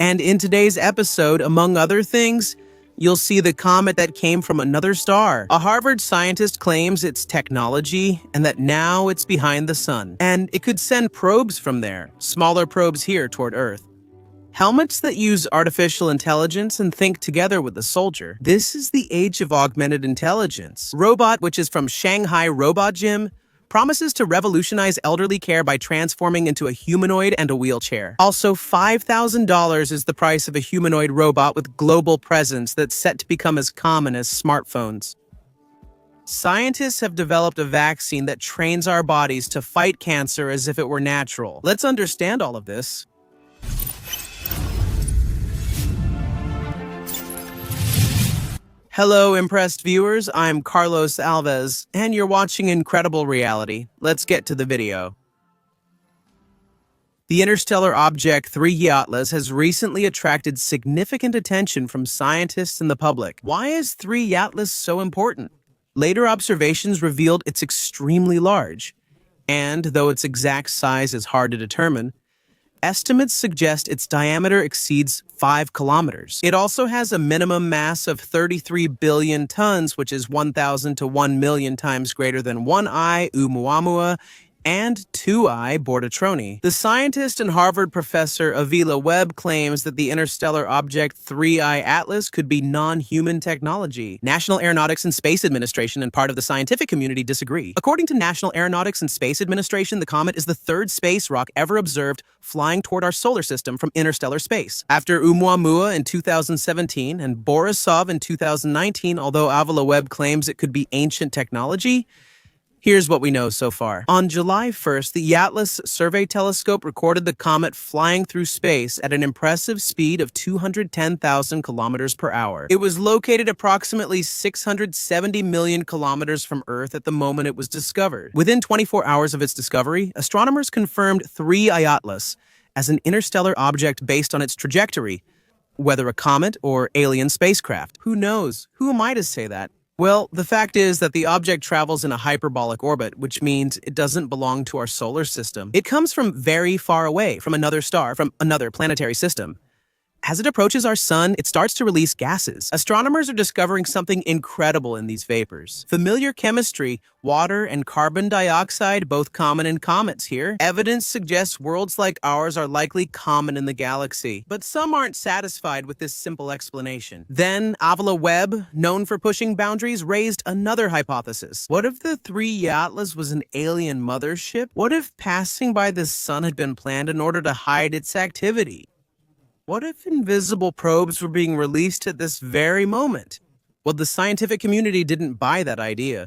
And in today's episode, among other things, you'll see the comet that came from another star. A Harvard scientist claims it's technology and that now it's behind the sun. And it could send probes from there, smaller probes here toward Earth. Helmets that use artificial intelligence and think together with the soldier. This is the age of augmented intelligence. Robot, which is from Shanghai Robot Gym, promises to revolutionize elderly care by transforming into a humanoid and a wheelchair. Also, $5,000 is the price of a humanoid robot with global presence that's set to become as common as smartphones. Scientists have developed a vaccine that trains our bodies to fight cancer as if it were natural. Let's understand all of this. Hello, impressed viewers. I'm Carlos Alves, and you're watching Incredible Reality. Let's get to the video. The interstellar object 3E Atlas has recently attracted significant attention from scientists and the public. Why is 3E Atlas so important? Later observations revealed it's extremely large, and though its exact size is hard to determine, estimates suggest its diameter exceeds 5 kilometers. It also has a minimum mass of 33 billion tons, which is 1,000 to 1 million times greater than 1I Oumuamua and 2I Bordatroni. The scientist and Harvard professor Avila Webb claims that the interstellar object 3I Atlas could be non-human technology. National Aeronautics and Space Administration and part of the scientific community disagree. According to National Aeronautics and Space Administration, the comet is the third space rock ever observed flying toward our solar system from interstellar space. After Oumuamua in 2017 and Borisov in 2019, although Avila Webb claims it could be ancient technology, here's what we know so far. On July 1st, the Atlas Survey Telescope recorded the comet flying through space at an impressive speed of 210,000 kilometers per hour. It was located approximately 670 million kilometers from Earth at the moment it was discovered. Within 24 hours of its discovery, astronomers confirmed 3I Atlas as an interstellar object based on its trajectory, whether a comet or alien spacecraft. Who knows? Who am I to say that? Well, the fact is that the object travels in a hyperbolic orbit, which means it doesn't belong to our solar system. It comes from very far away, from another star, from another planetary system. As it approaches our sun, it starts to release gases. Astronomers are discovering something incredible in these vapors. Familiar chemistry, water and carbon dioxide, both common in comets here. Evidence suggests worlds like ours are likely common in the galaxy. But some aren't satisfied with this simple explanation. Then, Avila Webb, known for pushing boundaries, raised another hypothesis. What if the 3E Atlas was an alien mothership? What if passing by the sun had been planned in order to hide its activity? What if invisible probes were being released at this very moment? Well, the scientific community didn't buy that idea.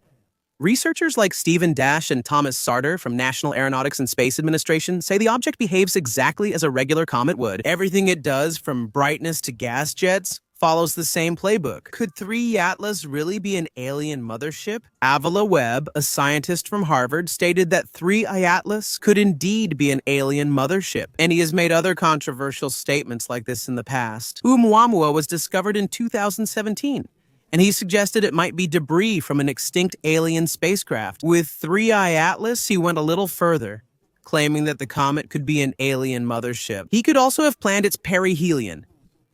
Researchers like Stephen Dash and Thomas Sarter from National Aeronautics and Space Administration say the object behaves exactly as a regular comet would. Everything it does, from brightness to gas jets, follows the same playbook. Could 3E Atlas really be an alien mothership? Avila Webb, a scientist from Harvard, stated that 3I Atlas could indeed be an alien mothership, and he has made other controversial statements like this in the past. Oumuamua was discovered in 2017, and he suggested it might be debris from an extinct alien spacecraft. With 3I Atlas, he went a little further, claiming that the comet could be an alien mothership. He could also have planned its perihelion,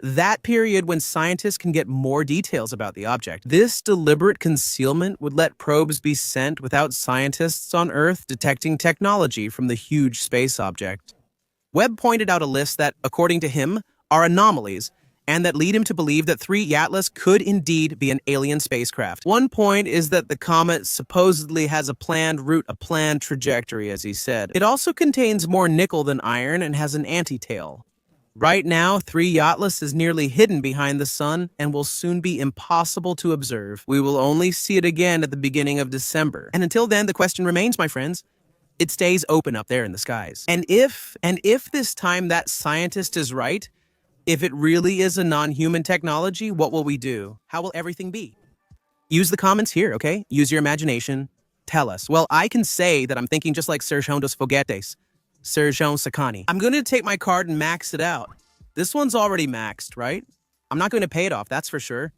that period when scientists can get more details about the object. This deliberate concealment would let probes be sent without scientists on Earth detecting technology from the huge space object. Webb pointed out a list that, according to him, are anomalies, and that lead him to believe that 3E Atlas could indeed be an alien spacecraft. One point is that the comet supposedly has a planned route, a planned trajectory, as he said. It also contains more nickel than iron and has an anti-tail. Right now, 3E Atlas is nearly hidden behind the sun and will soon be impossible to observe. We will only see it again at the beginning of December. And until then, the question remains, my friends. It stays open up there in the skies. And if this time that scientist is right, if it really is a non-human technology, what will we do? How will everything be? Use the comments here, okay? Use your imagination. Tell us. Well, I can say that I'm thinking just like Sergio dos Foguetes. Sergio Sacani. I'm going to take my card and max it out. This one's already maxed, right? I'm not going to pay it off, that's for sure.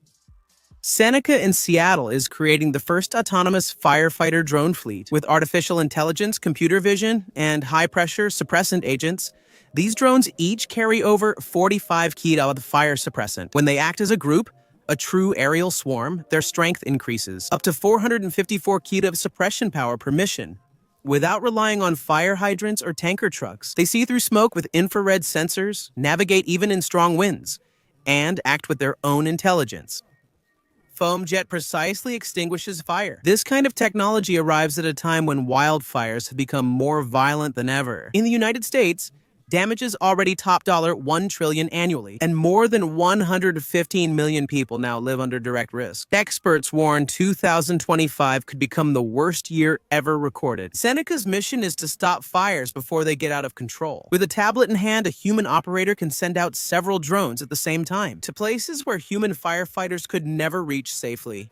Seneca in Seattle is creating the first autonomous firefighter drone fleet. With artificial intelligence, computer vision, and high-pressure suppressant agents, these drones each carry over 45 kilo of fire suppressant. When they act as a group, a true aerial swarm, their strength increases up to 454 kilo of suppression power per mission. Without relying on fire hydrants or tanker trucks, they see through smoke with infrared sensors, navigate even in strong winds, and act with their own intelligence. Foam jet precisely extinguishes fire. This kind of technology arrives at a time when wildfires have become more violent than ever. In the United States, damages already top $1 trillion annually, and more than 115 million people now live under direct risk. Experts warn 2025 could become the worst year ever recorded. Seneca's mission is to stop fires before they get out of control. With a tablet in hand, a human operator can send out several drones at the same time to places where human firefighters could never reach safely.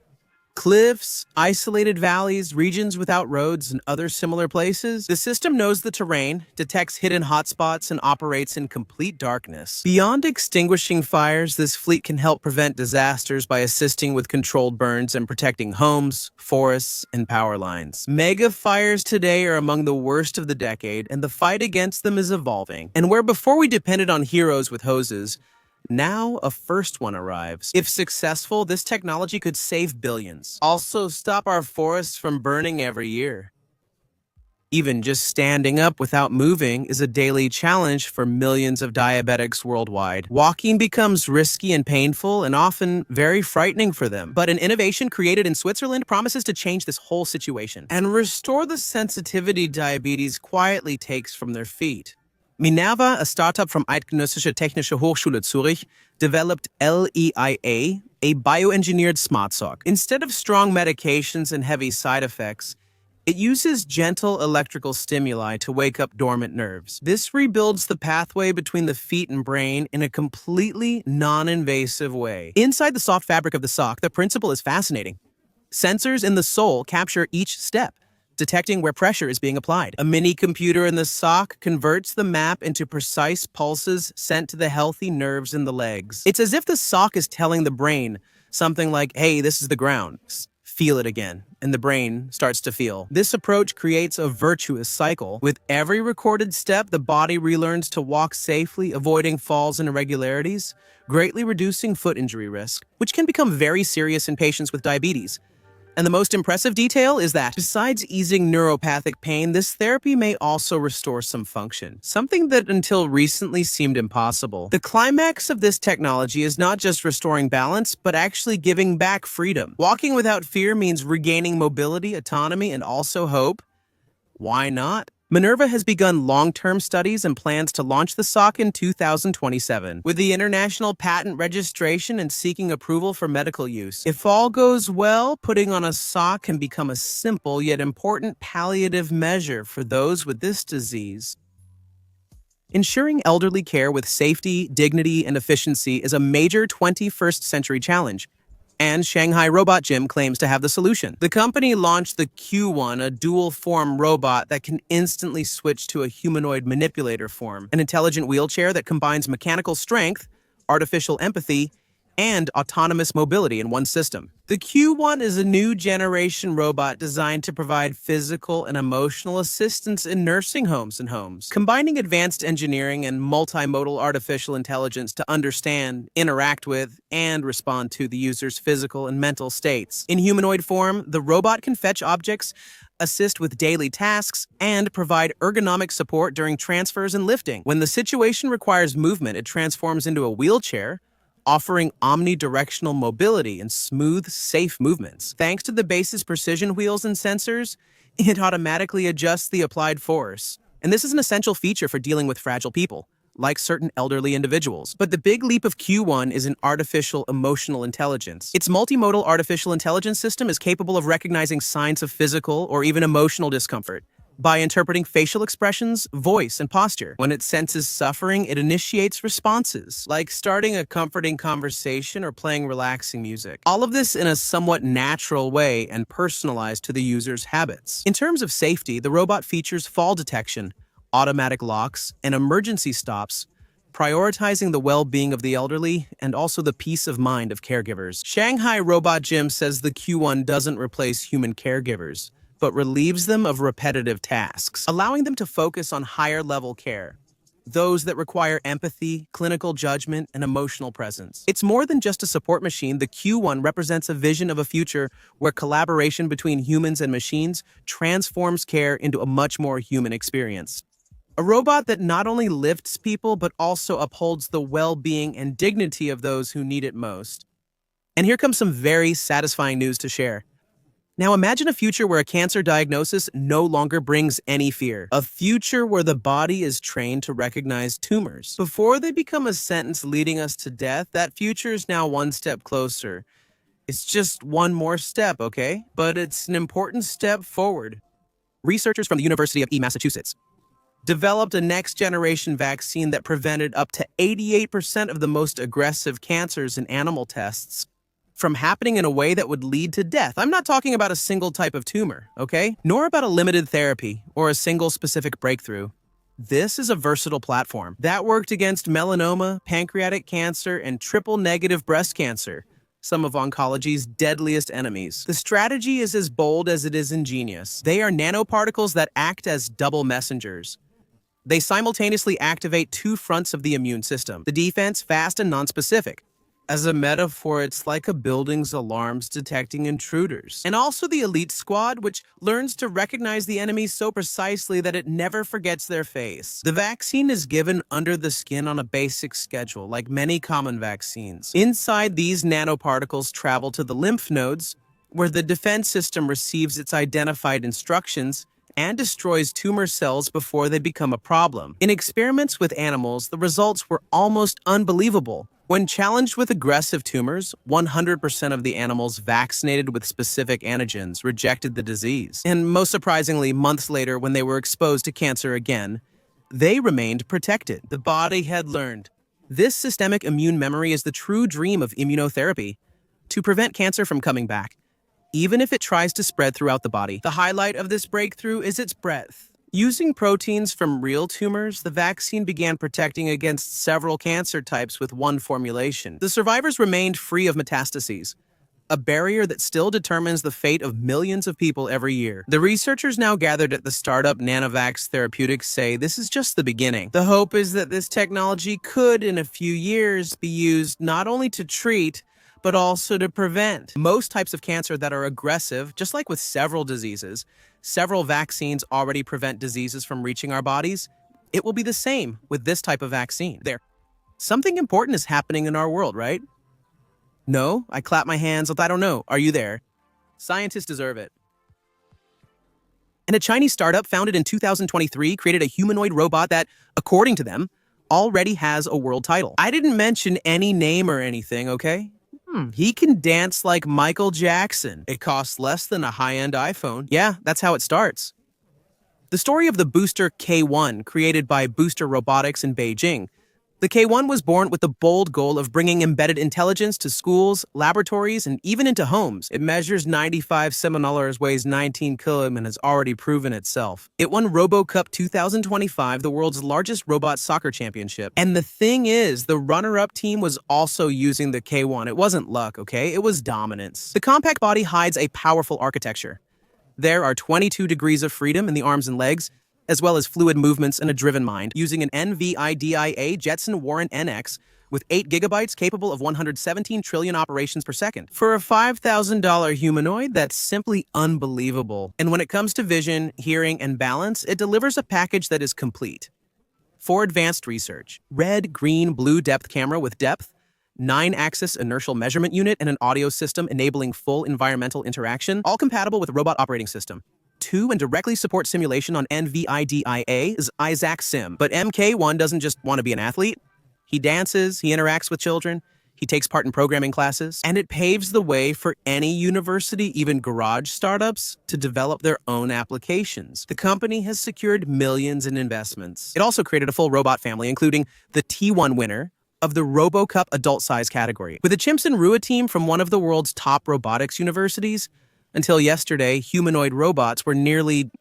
Cliffs, isolated valleys, regions without roads, and other similar places. The system knows the terrain, detects hidden hotspots, and operates in complete darkness. Beyond extinguishing fires, this fleet can help prevent disasters by assisting with controlled burns and protecting homes, forests, and power lines. Mega fires today are among the worst of the decade, and the fight against them is evolving. And where before we depended on heroes with hoses, now a first one arrives. If successful, this technology could save billions. Also stop our forests from burning every year. Even just standing up without moving is a daily challenge for millions of diabetics worldwide. Walking becomes risky and painful and often very frightening for them. But an innovation created in Switzerland promises to change this whole situation and restore the sensitivity diabetes quietly takes from their feet. Minerva, a startup from Eidgenössische Technische Hochschule Zurich, developed LEIA, a bioengineered smart sock. Instead of strong medications and heavy side effects, it uses gentle electrical stimuli to wake up dormant nerves. This rebuilds the pathway between the feet and brain in a completely non-invasive way. Inside the soft fabric of the sock, the principle is fascinating. Sensors in the sole capture each step, detecting where pressure is being applied. A mini computer in the sock converts the map into precise pulses sent to the healthy nerves in the legs. It's as if the sock is telling the brain something like, hey, this is the ground. Feel it again. And the brain starts to feel. This approach creates a virtuous cycle. With every recorded step, the body relearns to walk safely, avoiding falls and irregularities, greatly reducing foot injury risk, which can become very serious in patients with diabetes. And the most impressive detail is that, besides easing neuropathic pain, this therapy may also restore some function, something that until recently seemed impossible. The climax of this technology is not just restoring balance, but actually giving back freedom. Walking without fear means regaining mobility, autonomy, and also hope. Why not? Minerva has begun long-term studies and plans to launch the sock in 2027, with the international patent registration and seeking approval for medical use. If all goes well, putting on a sock can become a simple yet important palliative measure for those with this disease. Ensuring elderly care with safety, dignity, and efficiency is a major 21st century challenge, and Shanghai Robot Gym claims to have the solution. The company launched the Q1, a dual-form robot that can instantly switch to a humanoid manipulator form, an intelligent wheelchair that combines mechanical strength, artificial empathy, and autonomous mobility in one system. The Q1 is a new generation robot designed to provide physical and emotional assistance in nursing homes and homes, combining advanced engineering and multimodal artificial intelligence to understand, interact with, and respond to the user's physical and mental states. In humanoid form, the robot can fetch objects, assist with daily tasks, and provide ergonomic support during transfers and lifting. When the situation requires movement, it transforms into a wheelchair, offering omnidirectional mobility and smooth, safe movements. Thanks to the base's precision wheels and sensors, it automatically adjusts the applied force. And this is an essential feature for dealing with fragile people, like certain elderly individuals. But the big leap of Q1 is in artificial emotional intelligence. Its multimodal artificial intelligence system is capable of recognizing signs of physical or even emotional discomfort by interpreting facial expressions, voice, and posture. When it senses suffering, it initiates responses, like starting a comforting conversation or playing relaxing music. All of this in a somewhat natural way and personalized to the user's habits. In terms of safety, the robot features fall detection, automatic locks, and emergency stops, prioritizing the well-being of the elderly and also the peace of mind of caregivers. Shanghai Robot Gym says the Q1 doesn't replace human caregivers, but relieves them of repetitive tasks, allowing them to focus on higher-level care, those that require empathy, clinical judgment, and emotional presence. It's more than just a support machine. The Q1 represents a vision of a future where collaboration between humans and machines transforms care into a much more human experience. A robot that not only lifts people, but also upholds the well-being and dignity of those who need it most. And here comes some very satisfying news to share. Now imagine a future where a cancer diagnosis no longer brings any fear. A future where the body is trained to recognize tumors. Before they become a sentence leading us to death, that future is now one step closer. It's just one more step, okay? But it's an important step forward. Researchers from the University of Massachusetts developed a next-generation vaccine that prevented up to 88% of the most aggressive cancers in animal tests from happening in a way that would lead to death. I'm not talking about a single type of tumor, okay? Nor about a limited therapy or a single specific breakthrough. This is a versatile platform that worked against melanoma, pancreatic cancer, and triple-negative breast cancer, some of oncology's deadliest enemies. The strategy is as bold as it is ingenious. They are nanoparticles that act as double messengers. They simultaneously activate two fronts of the immune system, the defense, fast and nonspecific. As a metaphor, it's like a building's alarms detecting intruders. And also the elite squad, which learns to recognize the enemy so precisely that it never forgets their face. The vaccine is given under the skin on a basic schedule, like many common vaccines. Inside, these nanoparticles travel to the lymph nodes, where the defense system receives its identified instructions and destroys tumor cells before they become a problem. In experiments with animals, the results were almost unbelievable. When challenged with aggressive tumors, 100% of the animals vaccinated with specific antigens rejected the disease. And most surprisingly, months later, when they were exposed to cancer again, they remained protected. The body had learned. This systemic immune memory is the true dream of immunotherapy, to prevent cancer from coming back, even if it tries to spread throughout the body. The highlight of this breakthrough is its breadth. Using proteins from real tumors, the vaccine began protecting against several cancer types with one formulation. The survivors remained free of metastases, a barrier that still determines the fate of millions of people every year. The researchers now gathered at the startup Nanovax Therapeutics say this is just the beginning. The hope is that this technology could, in a few years, be used not only to treat, but also to prevent most types of cancer that are aggressive. Just like with several diseases, several vaccines already prevent diseases from reaching our bodies. It will be the same with this type of vaccine. Something important is happening in our world, right? No? I clap my hands. I don't know. Are you there? Scientists deserve it. And a Chinese startup founded in 2023 created a humanoid robot that, according to them, already has a world title. I didn't mention any name or anything, okay? He can dance like Michael Jackson. It costs less than a high-end iPhone. Yeah, that's how it starts. The story of the booster K1, created by Booster Robotics in Beijing. The K1 was born with the bold goal of bringing embedded intelligence to schools, laboratories, and even into homes. It measures 95 centimeters, weighs 19 kilograms, and has already proven itself. It won RoboCup 2025, the world's largest robot soccer championship. And the thing is, the runner-up team was also using the K1. It wasn't luck, okay? It was dominance. The compact body hides a powerful architecture. There are 22 degrees of freedom in the arms and legs, as well as fluid movements and a driven mind, using an NVIDIA Jetson Warren NX with 8 gigabytes capable of 117 trillion operations per second. For a $5,000 humanoid, that's simply unbelievable. And when it comes to vision, hearing, and balance, it delivers a package that is complete. For advanced research, red, green, blue depth camera with depth, 9-axis inertial measurement unit, and an audio system enabling full environmental interaction, all compatible with robot operating system. 2 and directly support simulation on NVIDIA's Isaac Sim. But MK1 doesn't just want to be an athlete. He dances, he interacts with children, he takes part in programming classes, and it paves the way for any university, even garage startups, to develop their own applications. The company has secured millions in investments. It also created a full robot family, including the T1 winner of the RoboCup adult size category. With a Chimps and Rua team from one of the world's top robotics universities, until yesterday, humanoid robots were nearly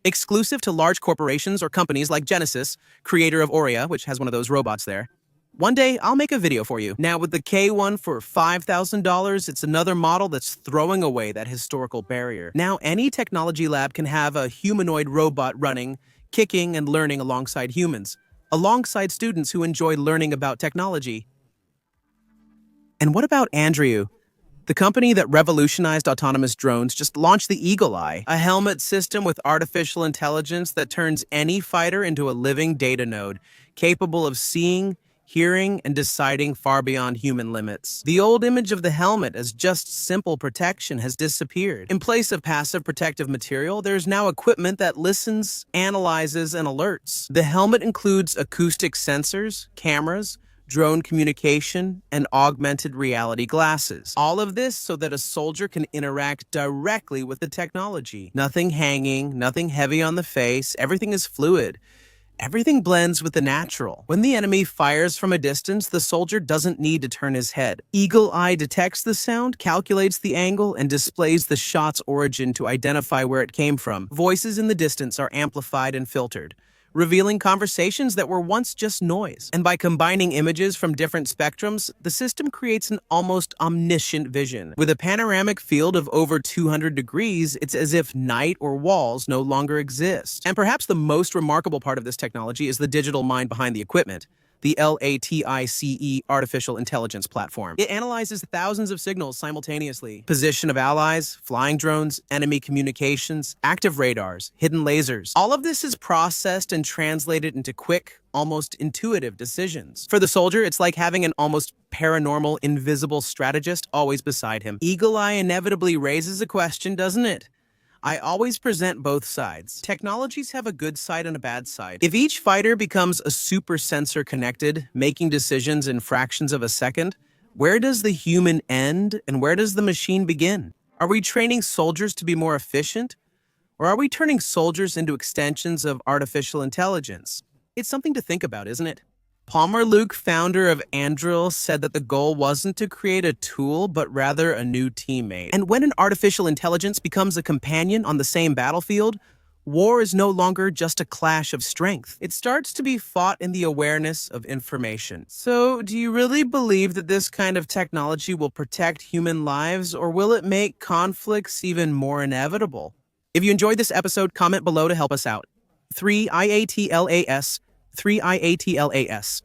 Exclusive to large corporations or companies like Genesis, creator of Aurea, which has one of those robots there. One day, I'll make a video for you. Now, with the K1 for $5,000, it's another model that's throwing away that historical barrier. Now, any technology lab can have a humanoid robot running, kicking, and learning alongside humans, alongside students who enjoy learning about technology. And what about Andrew? The company that revolutionized autonomous drones just launched the Eagle Eye, a helmet system with artificial intelligence that turns any fighter into a living data node, capable of seeing, hearing, and deciding far beyond human limits. The old image of the helmet as just simple protection has disappeared. In place of passive protective material, there's now equipment that listens, analyzes, and alerts. The helmet includes acoustic sensors, cameras, drone communication, and augmented reality glasses. All of this so that a soldier can interact directly with the technology. Nothing hanging, nothing heavy on the face, everything is fluid. Everything blends with the natural. When the enemy fires from a distance, the soldier doesn't need to turn his head. Eagle Eye detects the sound, calculates the angle, and displays the shot's origin to identify where it came from. Voices in the distance are amplified and filtered, revealing conversations that were once just noise. And by combining images from different spectrums, the system creates an almost omniscient vision. With a panoramic field of over 200 degrees, it's as if night or walls no longer exist. And perhaps the most remarkable part of this technology is the digital mind behind the equipment. The LATICE artificial intelligence platform. It analyzes thousands of signals simultaneously. Position of allies, flying drones, enemy communications, active radars, hidden lasers. All of this is processed and translated into quick, almost intuitive decisions. For the soldier, it's like having an almost paranormal, invisible strategist always beside him. Eagle Eye inevitably raises a question, doesn't it? I always present both sides. Technologies have a good side and a bad side. If each fighter becomes a super sensor connected, making decisions in fractions of a second, where does the human end and where does the machine begin? Are we training soldiers to be more efficient? Or are we turning soldiers into extensions of artificial intelligence? It's something to think about, isn't it? Palmer Luke, founder of Anduril, said that the goal wasn't to create a tool, but rather a new teammate. And when an artificial intelligence becomes a companion on the same battlefield, war is no longer just a clash of strength. It starts to be fought in the awareness of information. So, do you really believe that this kind of technology will protect human lives, or will it make conflicts even more inevitable? If you enjoyed this episode, comment below to help us out. 3IATLAS 3IATLAS.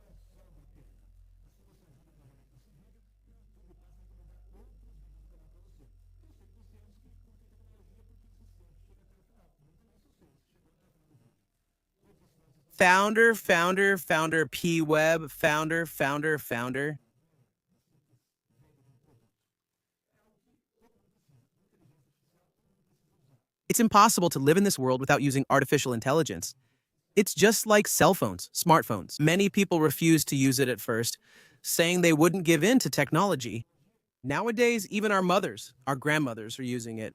Founder, P-Web, founder. It's impossible to live in this world without using artificial intelligence. It's just like cell phones, smartphones. Many people refuse to use it at first, saying they wouldn't give in to technology. Nowadays, even our mothers, our grandmothers are using it.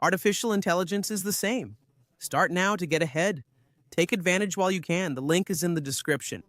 Artificial intelligence is the same. Start now to get ahead. Take advantage while you can. The link is in the description.